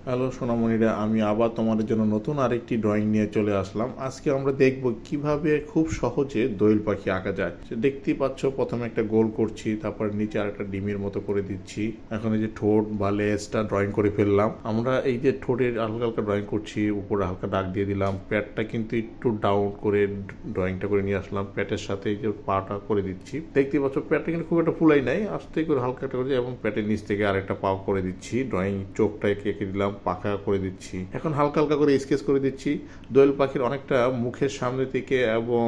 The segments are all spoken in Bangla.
হ্যালো সোনামণিরা, আমি আবার তোমাদের জন্য নতুন আরেকটি ড্রয়িং নিয়ে চলে আসলাম। আজকে আমরা দেখব কিভাবে খুব সহজে দোয়েল পাখি আঁকা যায়। দেখতেই পাচ্ছ, প্রথমে একটা গোল করছি, তারপর নিচে আর একটা ডিমের মতো করে দিচ্ছি। এখন এই যে ঠোঁট বা লেজটা ড্রয়িং করে ফেললাম। আমরা এই যে ঠোঁটের হালকা হালকা ড্রয়িং করছি, উপরে হালকা দাগ দিয়ে দিলাম। প্যাটটা কিন্তু একটু ডাউন করে ড্রয়িংটা করে নিয়ে আসলাম। প্যাটের সাথে এই যে পাটা করে দিচ্ছি। দেখতেই পাচ্ছ প্যাটটা কিন্তু খুব একটা ফুলাই নাই, আস্তে করে হালকা একটা করে, এবং প্যাটের নিচ থেকে আরেকটা পাও করে দিচ্ছি। ড্রয়িং চোখটা এঁকে দিলাম, পাখা করে দিচ্ছি। এখন হালকা হালকা করে স্কেচ করে দিচ্ছি। দোয়েল পাখির অনেকটা মুখের সামনে থেকে এবং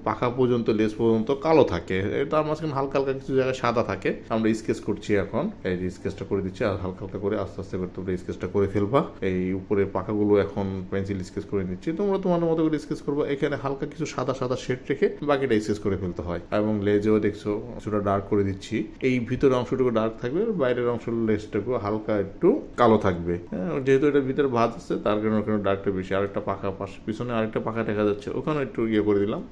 পাখা পর্যন্ত, লেজ পর্যন্ত কালো থাকে, তার মাঝখানে হালকা হালকা কিছু জায়গায় সাদা থাকে। আমরা স্কেচ করছি এখন, এই যে স্কেচটা করে দিচ্ছি। আর হালকা হালকা করে আস্তে আস্তে করে তোমরা স্কেচটা করে ফেলবা। এই উপরের পাখাগুলো এখন পেন্সিল স্কেচ করে নিচ্ছি, তোমরা তোমাদের মতো করে স্কেচ করবো। এখানে হালকা কিছু সাদা সাদা শেড রেখে বাকিটা স্কেচ করে ফেলতে হয়। এবং লেজেও দেখছো কিছুটা ডার্ক করে দিচ্ছি। এই ভিতরের অংশটুকু ডার্ক থাকবে, বাইরের অংশ লেজটুকু হালকা একটু কালো থাকবে। যেহেতু এটা ভিতরে ভাত আছে, তার কারণে ওখানে ডার্কটা বেশি। আরেকটা পাখা পিছনে আরেকটা পাখা দেখা যাচ্ছে, ওখানে একটু করে দিলাম।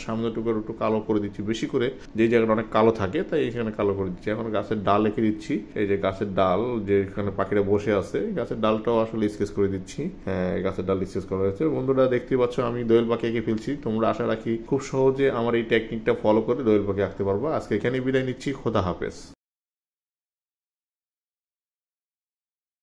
সামনেটুকু একটু কালো করে দিচ্ছি, বেশি করে, যে জায়গাটা অনেক কালো থাকে তাই এখানে কালো করে দিচ্ছি। এখন গাছের ডাল এঁকে দিচ্ছি। এই যে গাছের ডাল, যেখানে পাখিরা বসে আছে, গাছের ডালটাও আসলে স্কেচ করে দিচ্ছি। হ্যাঁ, গাছের ডাল স্কেচ করা হয়েছে। বন্ধুরা দেখতে পাচ্ছ আমি দোয়েল পাখি এঁকে ফেলছি। তোমরা আশা রাখি খুব সহজে আমার এই টেকনিকটা ফলো করে দোয়েল পাখি আঁকতে পারবো। আজকে এখানেই বিদায় নিচ্ছি। খোদা হাফেজ।